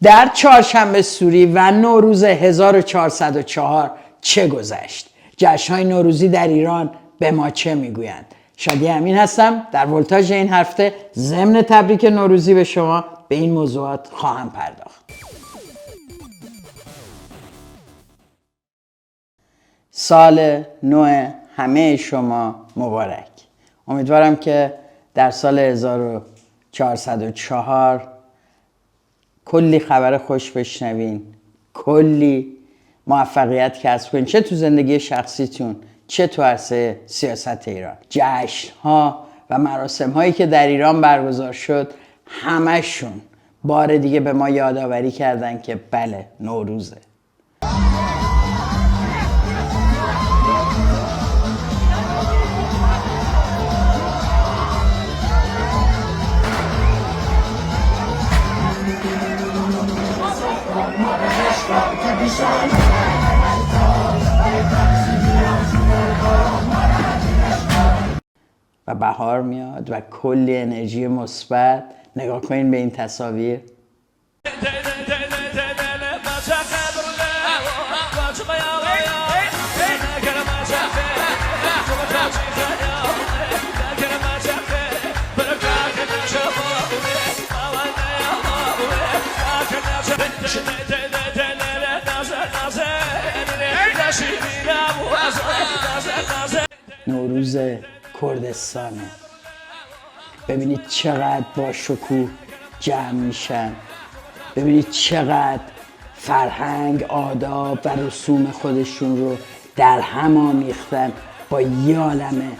در چهارشنبه سوری و نوروز 1404 چه گذشت؟ جشن‌های نوروزی در ایران به ما چه میگویند؟ شادی امین هستم. در ولتاژ این هفته ضمن تبریک نوروزی به شما به این موضوعات خواهم پرداخت. سال نو همه شما مبارک. امیدوارم که در سال 1404 کلی خبر خوش بشنوین، کلی موفقیت کسب کنین، چه تو زندگی شخصیتون چه تو عرصه سیاست ایران. جشن‌ها و مراسم‌هایی که در ایران برگزار شد همشون بار دیگه به ما یادآوری کردن که بله، نوروزه. و بهار میاد و کلی انرژی مثبت. نگاه کنین به این تصاویر. نوروز کردستانه. ببینید چقدر با شکوه جمع میشن، ببینید چقدر فرهنگ، آداب و رسوم خودشون رو در هم آمیختن با یه عالمه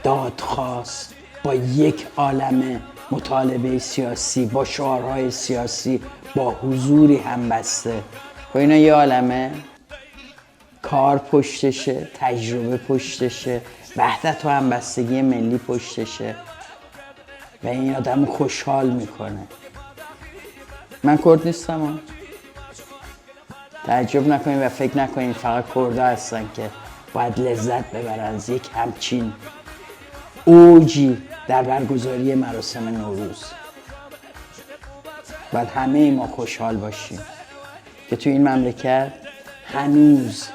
دادخواست، با یک عالمه مطالبه سیاسی، با شعارهای سیاسی، با حضوری همبسته. با اینا یه عالمه کار پشتشه، تجربه پشتشه، وحدت و همبستگی ملی پشتشه و این آدم خوشحال میکنه. من کرد نیستم، تعجب نکنین و فکر نکنین فقط کردها هستن که باید لذت ببرن از یک همچین اوجی در برگزاری مراسم نوروز. باید همه ما خوشحال باشیم که تو این مملکت هنوز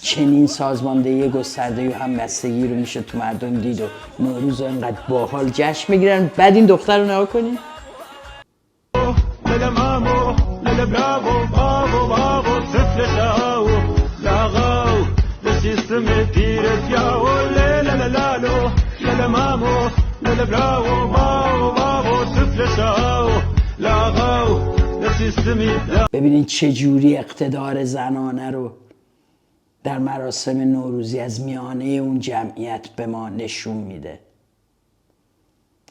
چنین سازماندهی گسترده و همبستگی رو میشه تو مردم دید و نوروز رو انقدر باحال جشن میگیرن. بعد این دختر رو نگاه کنین. ببینید چه جوری اقتدار زنانه رو در مراسم نوروزی از میانه اون جمعیت به ما نشون میده.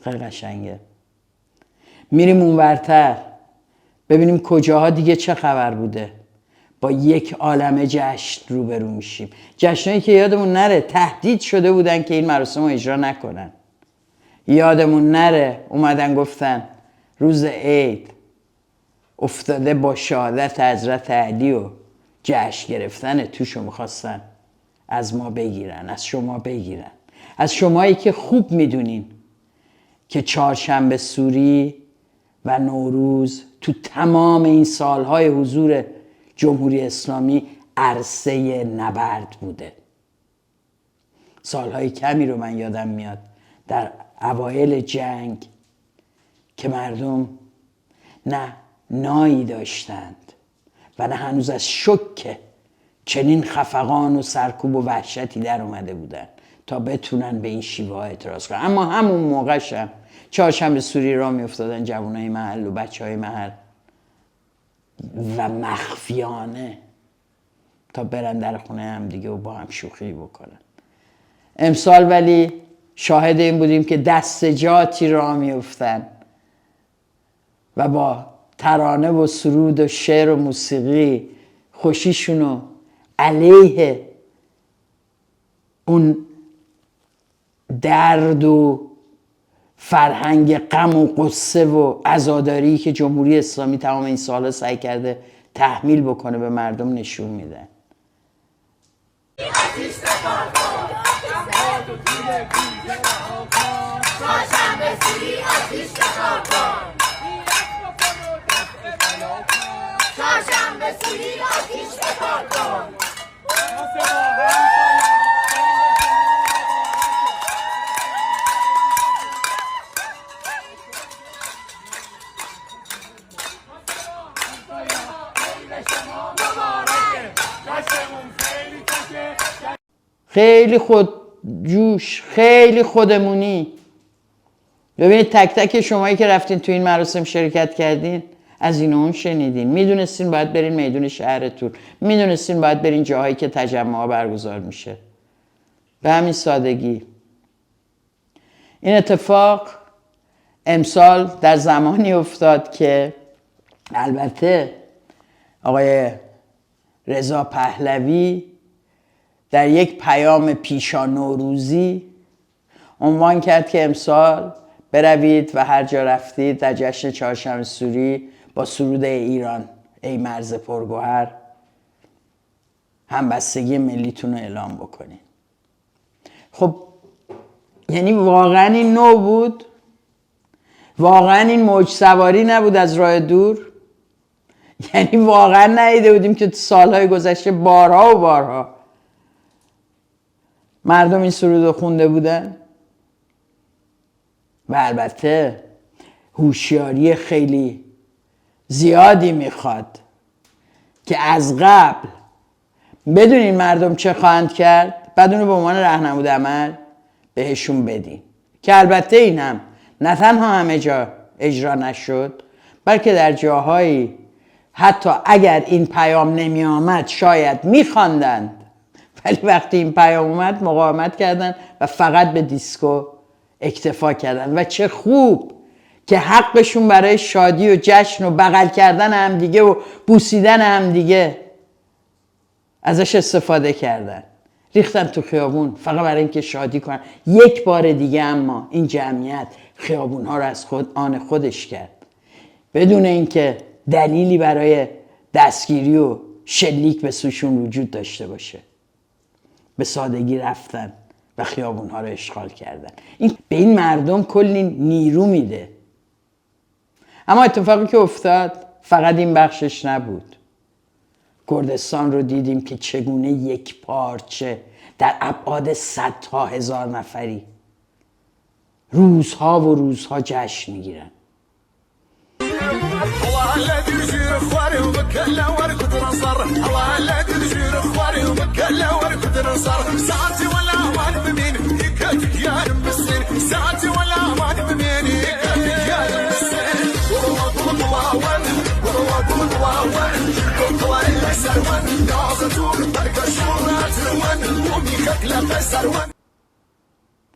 خیلی قشنگه. میریم اونورتر ببینیم کجاها دیگه چه خبر بوده. با یک عالمه جشن روبرو میشیم. جشنایی که یادمون نره تهدید شده بودن که این مراسم رو اجرا نکنن. یادمون نره اومدن گفتن روز عید افتاده با شهادت حضرت علی و جشن گرفتن توشو میخواستن از ما بگیرن، از شما بگیرن. از شمایی که خوب میدونین که چهارشنبه سوری و نوروز تو تمام این سالهای حضور جمهوری اسلامی عرصه نبرد بوده. سالهای کمی رو من یادم میاد در اوایل جنگ که مردم نه نایی داشتند و نه هنوز از شک چنین خفقان و سرکوب و وحشتی در اومده بودن تا بتونن به این شیوه ها اعتراض کنن. اما همون موقعش هم چهارشنبه سوری را می افتادن جوانای محل و بچه های محل و مخفیانه تا برن در خونه هم دیگه و با هم شوخی بکنن. امسال ولی شاهد این بودیم که دستجاتی را می افتن و با ترانه و سرود و شعر و موسیقی خوشیشونو علیه اون درد و فرهنگ غم و قصه و عزاداری که جمهوری اسلامی تمام این سالها سعی کرده تحمیل بکنه به مردم نشون میدن. خیلی خود جوش، خیلی خودمونی. ببینید تک تک شمایی که رفتین تو این مراسم شرکت کردین از این و اون شنیدین، میدونستین باید برین میدون شهرتون، میدونستین باید برین جاهایی که تجمع برگزار میشه. به همین سادگی. این اتفاق امسال در زمانی افتاد که البته آقای رضا پهلوی در یک پیام پیشا نوروزی عنوان کرد که امسال بروید و هر جا رفتید در جشن چهارشنبه سوری با سرود ایران ای مرز پرگوهر همبستگی ملیتون رو اعلام بکنید. خب یعنی واقعا این نو بود؟ واقعا این موج سواری نبود از راه دور؟ یعنی واقعا ندیده بودیم که تو سالهای گذشته بارها و بارها مردم این سرود رو خونده بودن؟ و البته هوشیاری خیلی زیادی میخواد که از قبل بدونین مردم چه خواهند کرد، بعد اونو به عنوان راهنمود عمل بهشون بدین. که البته این هم نه تنها همه جا اجرا نشد، بلکه در جاهایی حتی اگر این پیام نمی آمد شاید میخواندند، ولی وقتی این پیام اومد مقاومت کردن و فقط به دیسکو اکتفا کردن. و چه خوب که حقشون برای شادی و جشن و بغل کردن همدیگه و بوسیدن همدیگه ازش استفاده کردن، ریختن تو خیابون فقط برای اینکه شادی کنن. یک بار دیگه اما این جمعیت خیابون ها رو از آن خودش کرد بدون اینکه دلیلی برای دستگیری و شلیک به سوشون وجود داشته باشه. به سادگی رفتن و خیابون ها رو اشغال کردن. این به این مردم کلی نیرو میده. اما اتفاقی که افتاد فقط این بخشش نبود. کردستان رو دیدیم که چگونه یک پارچه در ابعاد صدها هزار نفری روزها و روزها جشن میگیرن.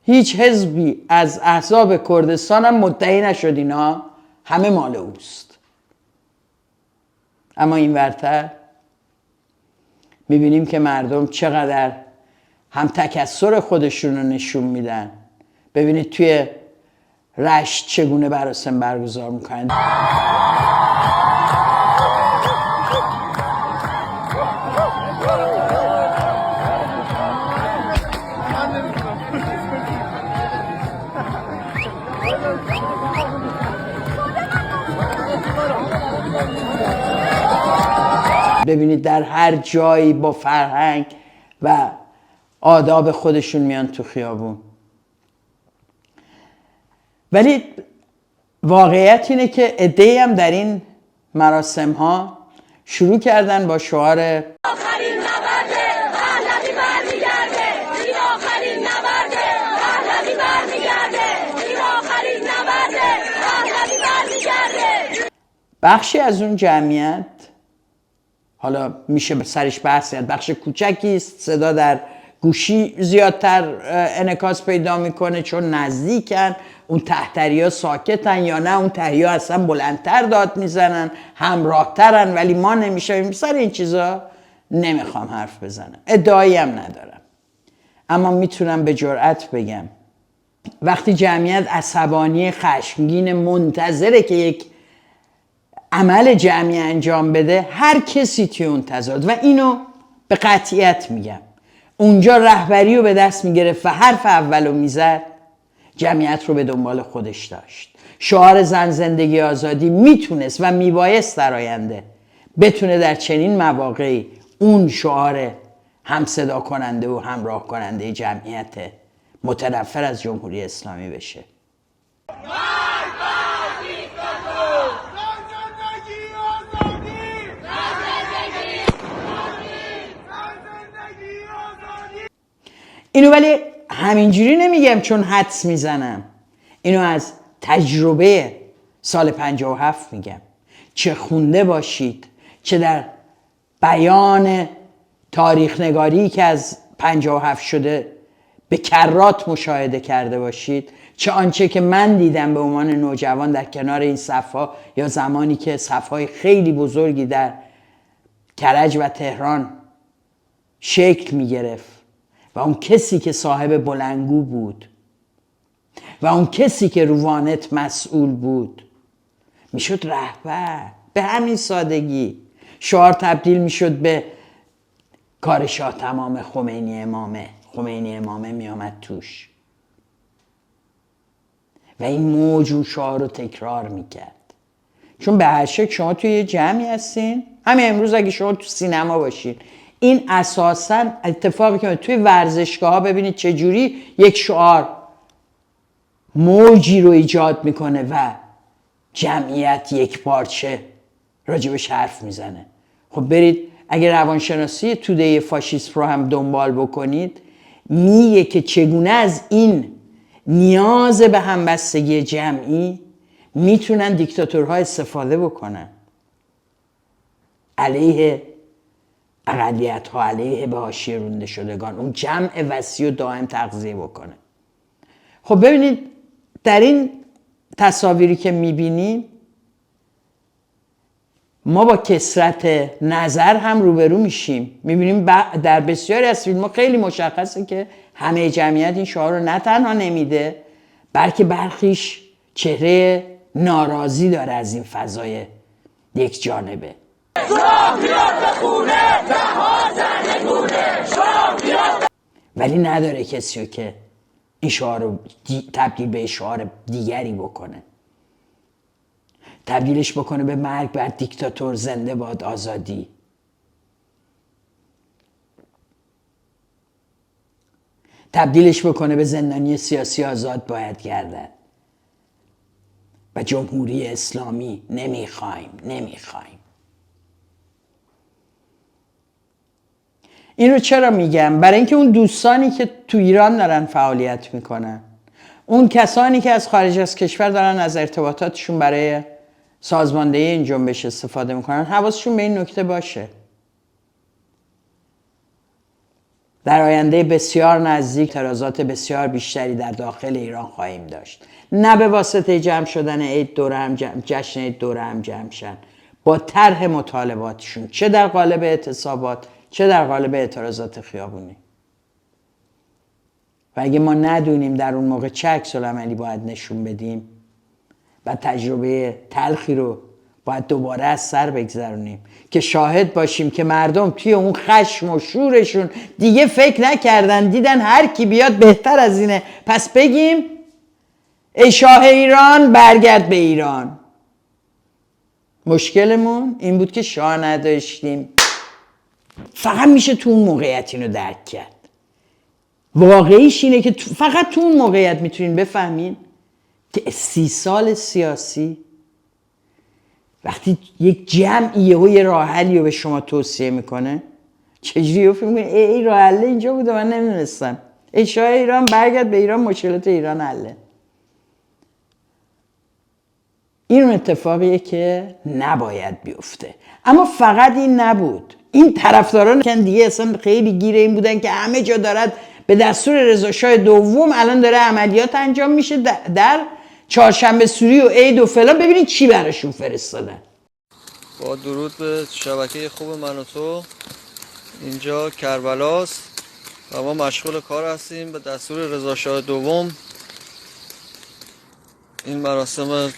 هیچ حزبی از احزاب کردستان هم مدعی نشد اینا همه مال اوست. اما این ورتر میبینیم که مردم چقدر هم تکثر خودشون رو نشون میدن. ببینید توی رشت چگونه مراسم برگزار میکنن. ببینید در هر جایی با فرهنگ و آداب خودشون میان تو خیابون. ولی واقعیت اینه که عده‌ای هم در این مراسم ها شروع کردن با شعار آخرین نبرده پهلوی برمیگرده، این آخرین نبرده پهلوی برمیگرده، این آخرین نبرده پهلوی برمیگرده. بخشی از اون جمعیت، حالا میشه به سرش بحث کرد، بخش کوچکی است، صدا در گوشی زیادتر انعکاس پیدا میکنه چون نزدیکن، اون تحتریا ساکتن یا نه اون تحتریا اصلا بلندتر داد میزنن، همراهترن، ولی ما نمیشیم سر این چیزا نمیخوام حرف بزنم، ادعایی هم ندارم. اما میتونم به جرئت بگم وقتی جمعیت عصبانی خشمگین منتظره که یک عمل جمعی انجام بده، هر کسی توی اون تضاد، و اینو به قطعیت میگم، اونجا رهبری رو به دست میگرفت و حرف اولو میزد، جمعیت رو به دنبال خودش داشت. شعار زن زندگی آزادی میتونست و میبایست در آینده بتونه در چنین مواقعی اون شعار هم صدا کننده و همراه کننده جمعیت متنفر از جمهوری اسلامی بشه. اینو ولی همینجوری نمیگم چون حدس میزنم، اینو از تجربه سال 57 میگم. چه خونده باشید، چه در بیان تاریخ نگاری که از 57 شده به کرات مشاهده کرده باشید، چه آنچه که من دیدم به عنوان نوجوان در کنار این صفها، یا زمانی که صفهای خیلی بزرگی در کرج و تهران شکل می گرفت و اون کسی که صاحب بلندگو بود و اون کسی که رو وانت مسئول بود میشد رهبر. به همین سادگی شعار تبدیل میشد به کار شاه تمام خمینی امامه. خمینی امامه میامد توش و این موج شعار رو تکرار میکرد. چون به هر شکل شما توی یه جمعی هستین، همین امروز اگه شما تو سینما باشین، این اساساً اتفاقی که توی ورزشگاه ها ببینید چجوری یک شعار موجی رو ایجاد میکنه و جمعیت یک پارچه راجبش حرف میزنه. خب برید اگر روانشناسی توده فاشیسم رو هم دنبال بکنید، میگه که چگونه از این نیاز به همبستگی جمعی میتونن دیکتاتورها استفاده بکنن علیه اقلیت ها، علیه به حاشیه رانده شدگان، اون جمع وسیع و دائم تغذیه بکنه. خب ببینید در این تصاویری که میبینیم ما با کثرت نظر هم روبرو میشیم. میبینیم در بسیاری از فیلم ها خیلی مشخصه که همه جمعیت این شعار رو نه تنها نمیده، بلکه برخیش چهره ناراضی داره از این فضای یک جانبه. ولی نداره کسی که این شعار رو تبدیل به شعار دیگری بکنه، تبدیلش بکنه به مرگ بر دیکتاتور، زنده باد آزادی. تبدیلش بکنه به زندانی سیاسی آزاد باید گردد و جمهوری اسلامی نمیخوایم. این رو چرا میگم؟ برای اینکه اون دوستانی که تو ایران دارن فعالیت میکنن، اون کسانی که از خارج از کشور دارن از ارتباطاتشون برای سازماندهی این جنبش استفاده میکنن، حواسشون به این نکته باشه. در آینده بسیار نزدیک اعتراضات بسیار بیشتری در داخل ایران خواهیم داشت، نه به واسطه جمع شدن عید دور هم جشن عید دور هم جمع شن، با طرح مطالباتشون، چه در قالب اعتصابات چه در قالب اعتراضات خیابونی. و اگه ما ندونیم در اون موقع چه عکس‌العملی باید نشون بدیم و تجربه تلخی رو باید دوباره از سر بگذرونیم که شاهد باشیم که مردم توی اون خشم و شورشون دیگه فکر نکردن، دیدن هر کی بیاد بهتر از اینه، پس بگیم ای شاه ایران برگرد به ایران. مشکلمون این بود که شاه نداشتیم. فقط میشه تو اون موقعیت اینو درک کرد. واقعیش اینه که فقط تو اون موقعیت میتونین بفهمین که 30 سال سیاسی وقتی یک جمعی یه راه حلی رو به شما توصیه میکنه، چجوری فکر میکنی ای راه حل اینجا بوده من نمیدونستم، ای شاه ایران برگرد به ایران، مشکلات ایران حله. این اون اتفاقیه که نباید بیفته. اما فقط این نبود، این طرفداران که دیگه اصلا خیلی گیر این بودن که همه جا دارد به دستور رضاشاه دوم الان داره عملیات انجام میشه در چهارشنبه سوری و عید و فلان. ببینید چی براشون فرستادن. با درود به شبکه خوب من و تو، اینجا کربلاست و ما مشغول کار هستیم. به دستور رضاشاه دوم این مراسم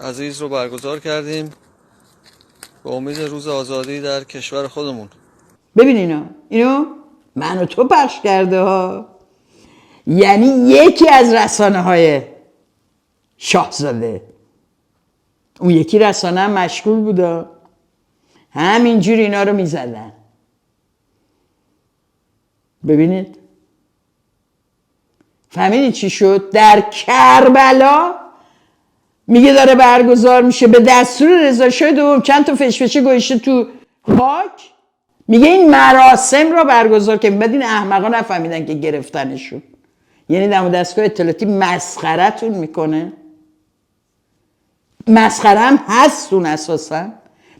عزیز رو برگزار کردیم به امید روز آزادی در کشور خودمون. ببین اینو من و تو پخش کرده ها، یعنی یکی از رسانه های شاهزاده، اون یکی رسانه هم مشغول بوده. همینجور اینا رو میزدن. ببینید فهمیدید چی شد؟ در کربلا میگه داره برگزار میشه به دستور رضا شاه دوم، چند تا فشفشه گوشته تو خاک، میگه این مراسم رو برگزار که بعد این احمقا نفهمیدن که گرفتنشون. یعنی در دستگاه اطلاعاتی مسخرتون میکنه، مسخره هم هستون اساسا.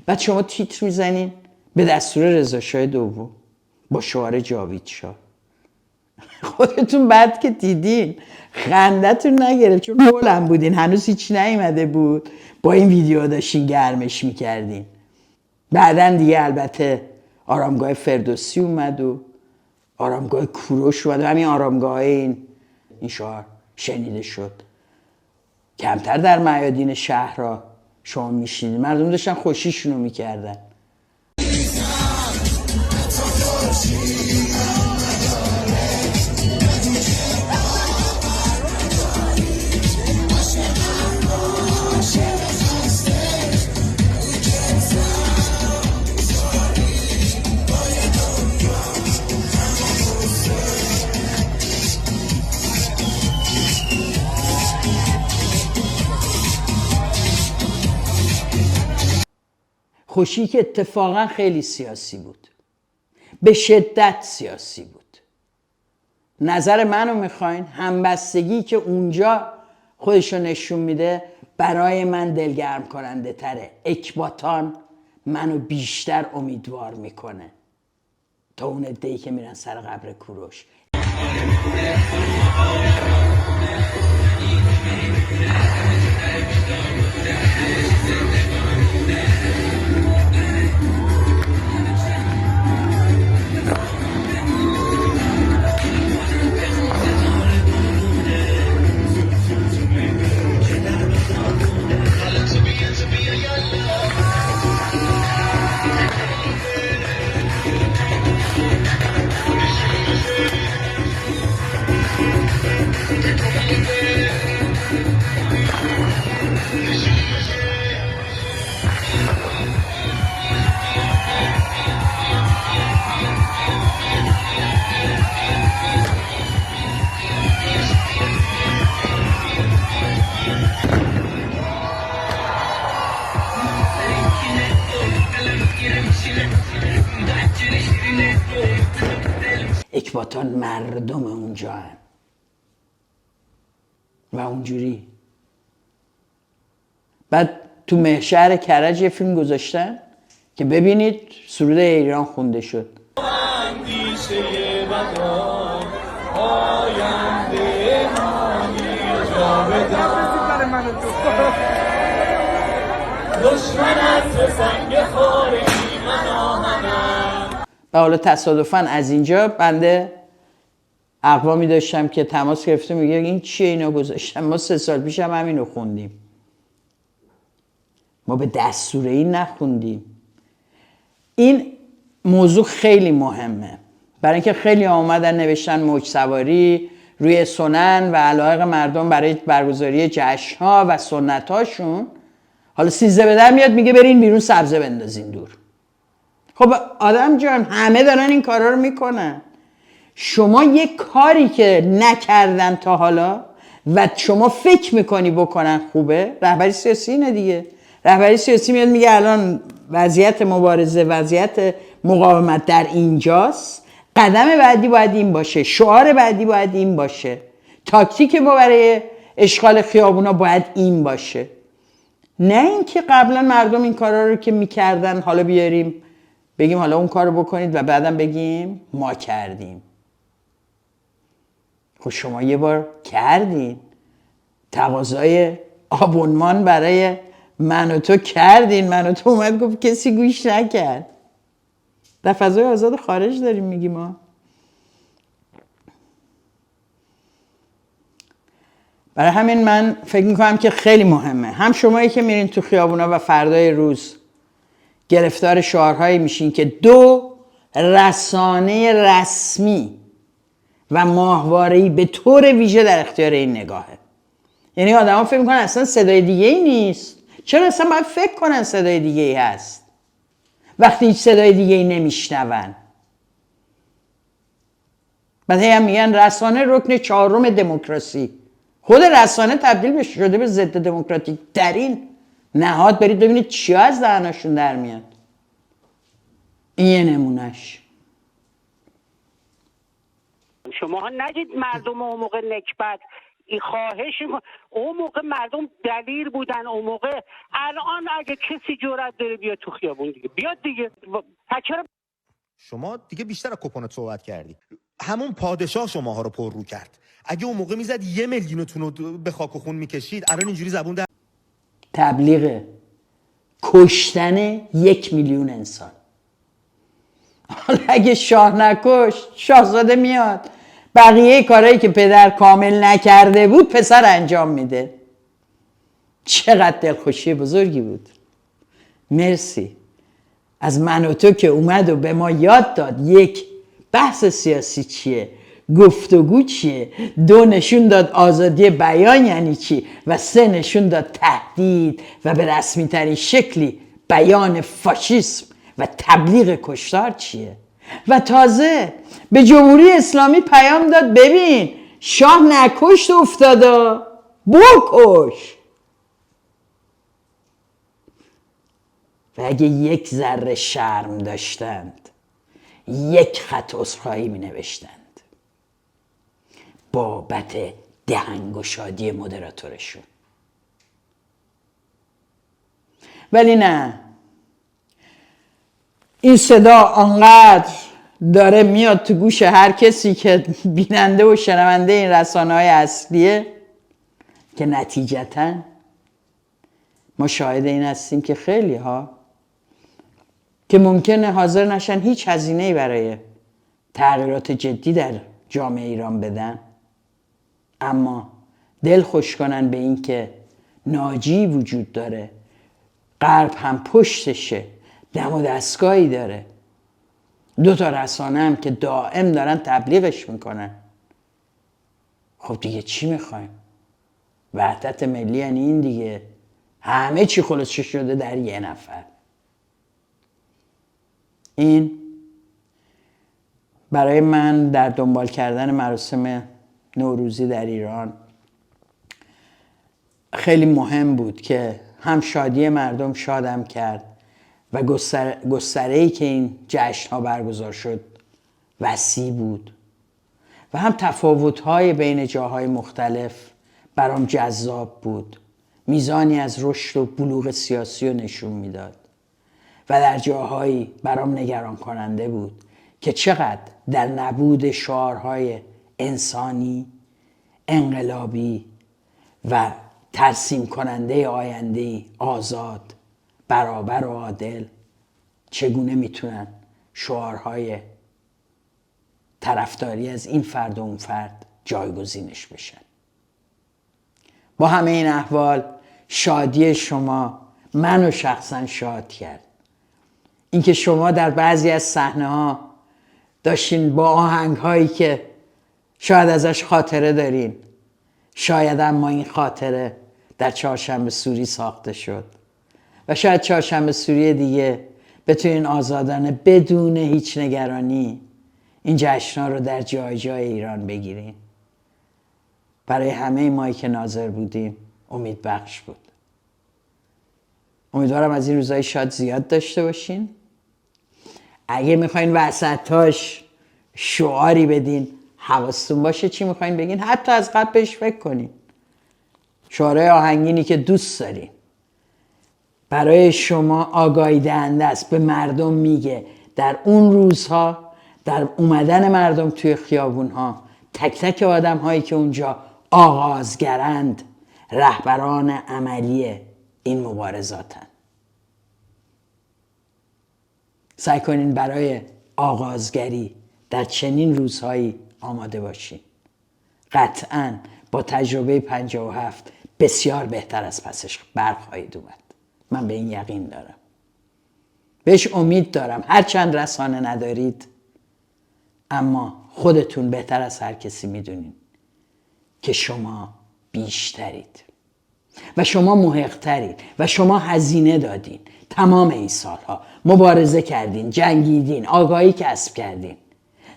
بعد شما تیتر میزنین به دستور رضا شاه دوم با شعار جاوید شاه. خودتون بعد که دیدین خندتون نگرفت چون هولم بودین، هنوز هیچ نیومده بود، با این ویدیو داشتین گرمش میکردین. بعدن دیگه البته آرامگاه فردوسی اومد و آرامگاه کوروش اومد و همین آرامگاه این شعار شنیده شد. کمتر در میادین شهرها شما میشینید، مردم داشتن خوشیشونو میکردن. خوشی که اتفاقا خیلی سیاسی بود، به شدت سیاسی بود. نظر منو میخواین؟ همبستگی که اونجا خودشو نشون میده برای من دلگرم کننده تره. اکباتان منو بیشتر امیدوار میکنه تا اون عده‌ای که میرن سر قبر کوروش. اکباتان مردم اونجا هن. و اونجوری بعد تو محشر کرج یه فیلم گذاشتن که ببینید سرود ایران خونده شد. و حالا تصادفاً از اینجا بنده اقوامی داشتم که تماس گرفته میگه این چیه اینا گذاشتن، ما 3 سال پیش هم همینو خوندیم، ما به دستور این نخوندیم. این موضوع خیلی مهمه برای اینکه خیلی آمدن نوشتن موج سواری روی سنن و علایق مردم برای برگزاری جشن‌ها و سنت‌هاشون. حالا 13 به در میاد میگه برین بیرون سبزه بندازین دور. خب آدم جان همه دارن این کارا رو میکنن. شما یک کاری که نکردن تا حالا و شما فکر میکنی بکنن خوبه، رهبری سیاسی اینه دیگه. رهبری سیاسی میاد میگه الان وضعیت مبارزه، وضعیت مقاومت در اینجاست، قدم بعدی باید این باشه، شعار بعدی باید این باشه، تاکتیک ما برای اشغال خیابونا باید این باشه. نه اینکه قبلا مردم این کارا رو که میکردن حالا بیاریم بگیم حالا اون کارو بکنید و بعدم بگیم ما کردیم. خب شما یه بار کردین، تقاضای آبونمان برای من و تو کردین، من و تو اومد گفت کسی گوش نکرد. در فضای آزاد خارج داریم میگیم ما. برای همین من فکر میکنم که خیلی مهمه هم شمایی که میرین تو خیابونا و فردای روز گرفتار شعارهایی میشین که 2 رسانه رسمی و ماهواره‌ای به طور ویژه در اختیار این نگاهه. یعنی آدما فکر میکنن اصلا صدای دیگه ای نیست. چرا اصلا باید فکر کنن صدای دیگه ای هست؟ وقتی هیچ صدای دیگه ای نمیشنون؟ بعد هم میگن رسانه رکن چهارم دموکراسی. خود رسانه تبدیل شده به ضد دموکراتیک ترین نهاد. برید ببینید چیا از دهنشون در میاد. این یه نمونهش. شما نگید مردم اون موقع نکبت، این خواهش اون موقع مردم دلیر بودن. اون موقع الان اگه کسی جرأت داره بیاد تو خیابون دیگه بیاد دیگه. چرا شما دیگه بیشتر از کپونت صحبت کردی. همون پادشاه شماها رو پر رو کرد. اگه اون موقع میزد 1 میلیونتون رو به خاک و خون میکشید، الان اینجوری زبون در تبلیغ کشتن 1 میلیون انسان. حالا اگه شاه نکشت، شاهزاده میاد بقیه کارهایی که پدر کامل نکرده بود پسر انجام میده. چقدر دلخوشی بزرگی بود. مرسی از من و تو که اومد و به ما یاد داد یک، بحث سیاسی چیه، گفتگو چیه، 2 نشون داد آزادی بیان یعنی چی و 3 نشون داد تهدید و به رسمی ترین شکلی بیان فاشیسم و تبلیغ کشتار چیه. و تازه به جمهوری اسلامی پیام داد ببین شاه نکشت افتادا، بکش. و اگه 1 ذره شرم داشتند 1 خط عذرخواهی می نوشتند بابت دهنگشادی مدراتورشون. ولی نه، این صدا آنقدر داره میاد تو گوش هر کسی که بیننده و شنونده این رسانه‌های اصلیه که نتیجتاً ما شاهد این هستیم که خیلی ها که ممکنه حاضر نشن هیچ هزینه‌ای برای تغییرات جدی در جامعه ایران بدن، اما دل خوش کنن به این که ناجی وجود داره، غرب هم پشتشه، دم و دستگاهی داره، 2 تا رسانه هم که دائم دارن تبلیغش میکنن. خب دیگه چی میخوایم؟ وحدت ملی یعنی این دیگه، همه چی خلاصه شده در یه نفر. این برای من در دنبال کردن مراسم نوروزی در ایران خیلی مهم بود که هم شادی مردم شادم کرد و گستره‌ای که این جشن‌ها برگزار شد وسیع بود و هم تفاوت‌های بین جاهای مختلف برام جذاب بود، میزانی از رشد و بلوغ سیاسی رو نشون میداد و در جاهایی برام نگران کننده بود که چقدر در نبود شعارهای انسانی، انقلابی و ترسیم کننده آینده آزاد، برابر و عادل چگونه میتونن شعارهای طرفداری از این فرد و اون فرد جایگزینش بشن. با همه این احوال شادی شما منو شخصا شاد کرد. اینکه شما در بعضی از صحنه‌ها داشتین با آهنگ‌هایی که شاید ازش خاطره دارین، شاید اما این خاطره در چهارشنبه سوری ساخته شد و شاید چهارشنبه سوری دیگه بتونین آزادانه بدون هیچ نگرانی این جشن‌ها رو در جای جای ایران بگیرین. برای همه مایی که ناظر بودیم امید بخش بود. امیدوارم از این روزهای شاد زیاد داشته باشین. اگه میخواین وسطاش شعاری بدین حواستون باشه چی میخواین بگین، حتی از قبل بهش فکر کنین. شعارهای آهنگینی که دوست دارین برای شما آگاهی دهنده است، به مردم میگه در اون روزها در اومدن مردم توی خیابونها، تک تک آدم هایی که اونجا آغازگرند رهبران عملی این مبارزاتن. سعی کنین برای آغازگری در چنین روزهایی آماده باشین. قطعاً با تجربه 57 بسیار بهتر از پسش برخواهید اومد. من به این یقین دارم. بهش امید دارم. هرچند رسانه ندارید اما خودتون بهتر از هر کسی میدونین که شما بیشترید و شما محق‌ترید و شما هزینه دادین. تمام این سالها مبارزه کردین، جنگیدین، آگاهی کسب کردین،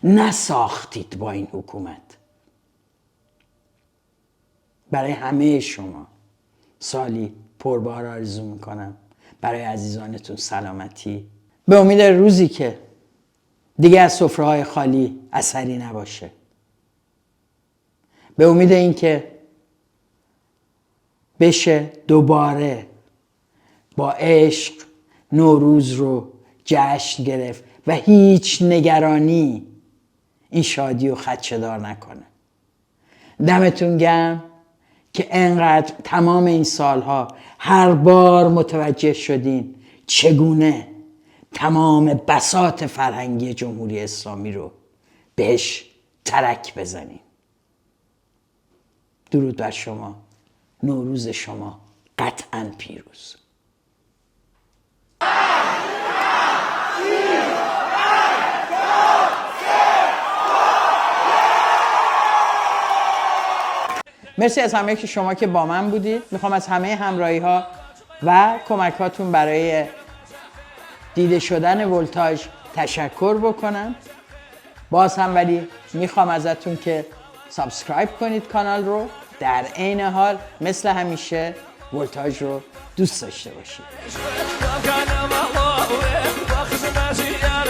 نساختید با این حکومت. برای همه شما سالی پربار آرزو میکنم، برای عزیزانتون سلامتی، به امید روزی که دیگه از سفره‌های خالی اثری نباشه، به امید اینکه بشه دوباره با عشق نوروز رو جشن گرفت و هیچ نگرانی این شادی رو خدشه‌دار نکنه. دمتون گرم که انقدر تمام این سالها هر بار متوجه شدین چگونه تمام بساط فرهنگی جمهوری اسلامی رو بهش ترک بزنین. درود بر شما، نوروز شما قطعاً پیروز. مرسی از همه که شما که با من بودید. میخوام از همه همراهی ها و کمک هاتون برای دیده شدن ولتاژ تشکر بکنم. باز هم ولی میخوام ازتون که سابسکرایب کنید کانال رو، در عین حال مثل همیشه ولتاژ رو دوست داشته باشید.